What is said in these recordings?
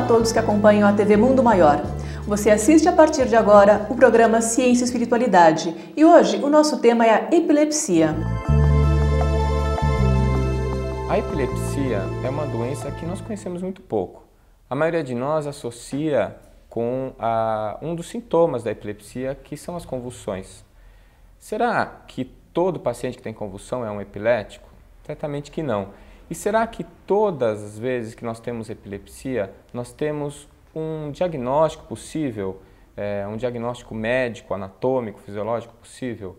todos que acompanham a TV Mundo Maior. Você assiste a partir de agora o programa Ciência e Espiritualidade e hoje o nosso tema é a epilepsia. A epilepsia é uma doença que nós conhecemos muito pouco. A maioria de nós associa com um dos sintomas da epilepsia, que são as convulsões. Será que todo paciente que tem convulsão é um epilético? Certamente que não. E será que todas as vezes que nós temos epilepsia, nós temos um diagnóstico possível, um diagnóstico médico, anatômico, fisiológico possível?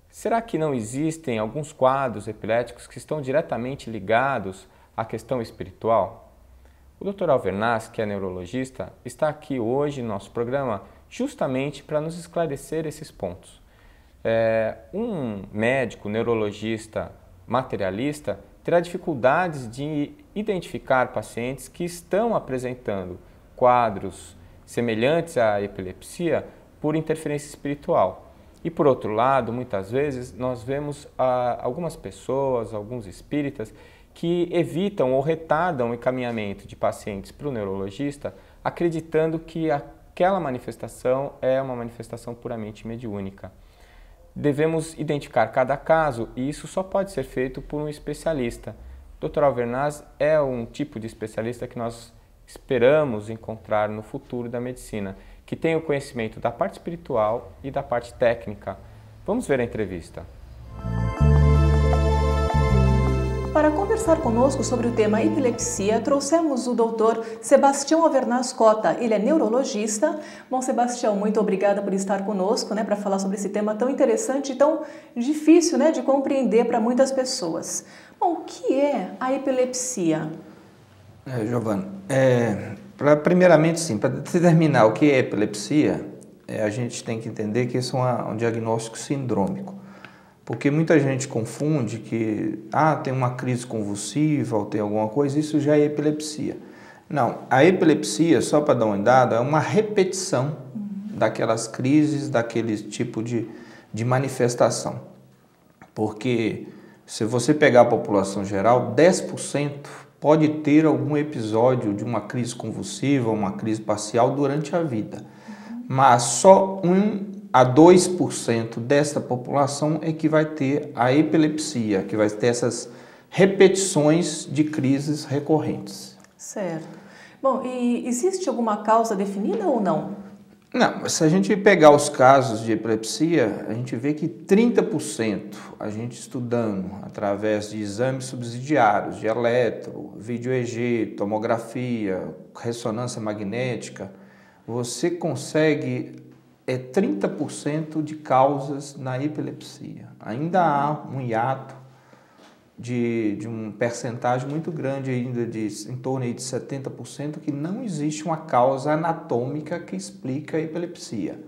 Será que não existem alguns quadros epiléticos que estão diretamente ligados à questão espiritual? O Dr. Alvernaz, que é neurologista, está aqui hoje no nosso programa justamente para nos esclarecer esses pontos. Um médico neurologista materialista terá dificuldades de identificar pacientes que estão apresentando quadros semelhantes à epilepsia por interferência espiritual. E por outro lado, muitas vezes nós vemos algumas pessoas, alguns espíritas, que evitam ou retardam o encaminhamento de pacientes para o neurologista, acreditando que aquela manifestação é uma manifestação puramente mediúnica. Devemos identificar cada caso e isso só pode ser feito por um especialista. Dr. Alvernaz é um tipo de especialista que nós esperamos encontrar no futuro da medicina, que tem o conhecimento da parte espiritual e da parte técnica. Vamos ver a entrevista. Para conversar conosco sobre o tema epilepsia, trouxemos o Dr. Sebastião Alvernaz Cota. Ele é neurologista. Bom, Sebastião, muito obrigada por estar conosco, para falar sobre esse tema tão interessante e tão difícil, de compreender para muitas pessoas. Bom, o que é a epilepsia? Giovana, primeiramente, sim, para determinar o que é epilepsia, a gente tem que entender que isso é um diagnóstico sindrômico. Porque muita gente confunde que tem uma crise convulsiva ou tem alguma coisa, isso já é epilepsia. Não, a epilepsia, só para dar uma dada, é uma repetição daquelas crises, daquele tipo de manifestação. Porque se você pegar a população geral, 10% pode ter algum episódio de uma crise convulsiva, uma crise parcial durante a vida. Mas só 1 a 2% desta população é que vai ter a epilepsia, que vai ter essas repetições de crises recorrentes. Certo. Bom, e existe alguma causa definida ou não? Não, se a gente pegar os casos de epilepsia, a gente vê que 30% a gente estudando através de exames subsidiários, de eletro, vídeo EG, tomografia, ressonância magnética, você consegue 30% de causas na epilepsia. Ainda há um hiato de uma percentagem muito grande, ainda em torno aí de 70%, que não existe uma causa anatômica que explica a epilepsia,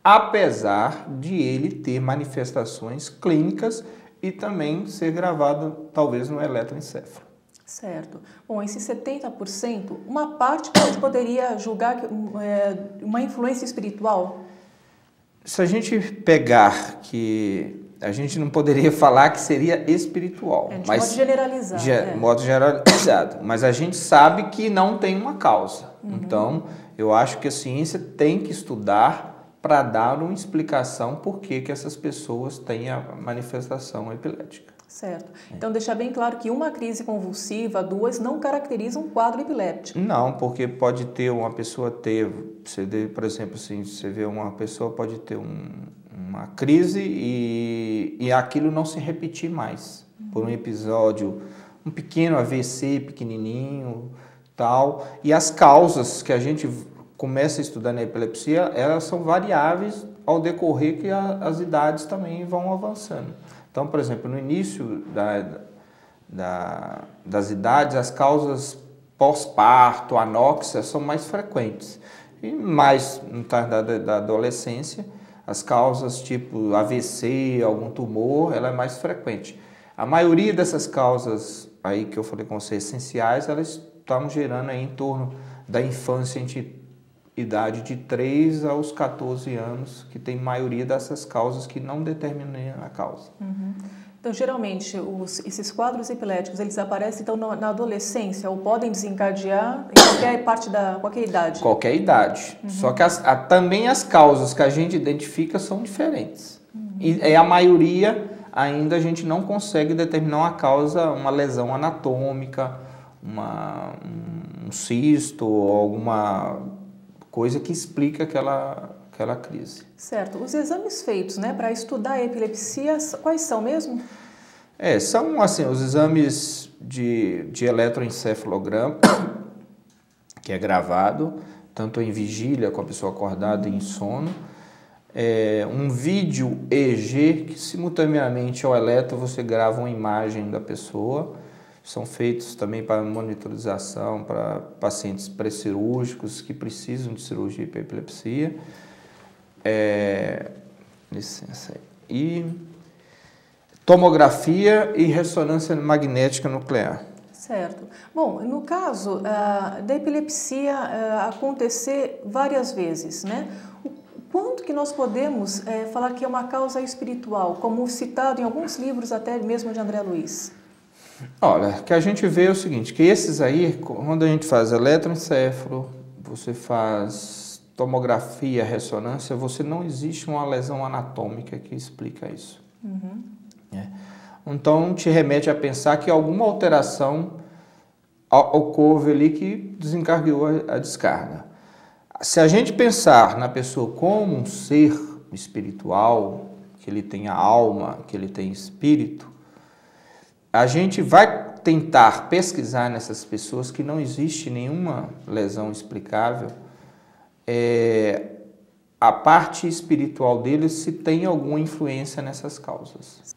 apesar de ele ter manifestações clínicas e também ser gravado talvez no eletroencefalo. Certo. Bom, esses 70%, uma parte poderia julgar uma influência espiritual? Se a gente pegar que a gente não poderia falar que seria espiritual, mas pode generalizar. Modo generalizado, mas a gente sabe que não tem uma causa. Então, eu acho que a ciência tem que estudar para dar uma explicação por que essas pessoas têm a manifestação epilética. Certo. Então, deixar bem claro que uma crise convulsiva, 2, não caracteriza um quadro epiléptico. Não, porque pode ter uma pessoa por exemplo, assim, você vê uma pessoa pode ter uma crise e aquilo não se repetir mais. Por um episódio, um pequeno AVC, pequenininho, tal. E as causas que a gente começa a estudar na epilepsia, elas são variáveis ao decorrer que as idades também vão avançando. Então, por exemplo, no início das idades, as causas pós-parto, anóxia, são mais frequentes. E mais no tarde da adolescência, as causas tipo AVC, algum tumor, ela é mais frequente. A maioria dessas causas aí que eu falei com você, essenciais, elas estão gerando aí em torno da infância entre idade de 3 aos 14 anos, que tem maioria dessas causas que não determinam a causa. Então, geralmente, esses quadros epiléticos, eles aparecem então na adolescência ou podem desencadear em qualquer idade? Qualquer idade. Só que também as causas que a gente identifica são diferentes. E a maioria ainda a gente não consegue determinar uma causa, uma lesão anatômica, um cisto ou alguma coisa que explica aquela crise. Certo. Os exames feitos, né, para estudar a epilepsia, quais são mesmo? São assim, os exames de eletroencefalograma, que é gravado, tanto em vigília com a pessoa acordada e em sono. Um vídeo EEG, que simultaneamente ao eletro você grava uma imagem da pessoa. São feitos também para monitorização para pacientes pré-cirúrgicos que precisam de cirurgia para epilepsia. Licença aí. E tomografia e ressonância magnética nuclear. Certo. Bom, no caso da epilepsia acontecer várias vezes, né? Quanto que nós podemos falar que é uma causa espiritual, como citado em alguns livros até mesmo de André Luiz? Olha, o que a gente vê é o seguinte, que esses aí, quando a gente faz eletroencefalo, você faz tomografia, ressonância, não existe uma lesão anatômica que explica isso. Então, te remete a pensar que alguma alteração ocorre ali que desencadeou a descarga. Se a gente pensar na pessoa como um ser espiritual, que ele tem alma, que ele tem espírito, a gente vai tentar pesquisar nessas pessoas que não existe nenhuma lesão explicável, a parte espiritual deles se tem alguma influência nessas causas.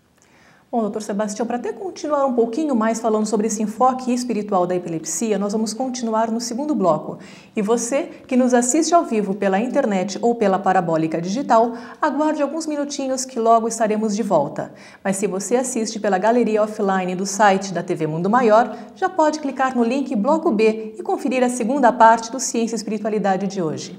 Bom, doutor Sebastião, para até continuar um pouquinho mais falando sobre esse enfoque espiritual da epilepsia, nós vamos continuar no segundo bloco. E você, que nos assiste ao vivo pela internet ou pela parabólica digital, aguarde alguns minutinhos que logo estaremos de volta. Mas se você assiste pela galeria offline do site da TV Mundo Maior, já pode clicar no link Bloco B e conferir a segunda parte do Ciência e Espiritualidade de hoje.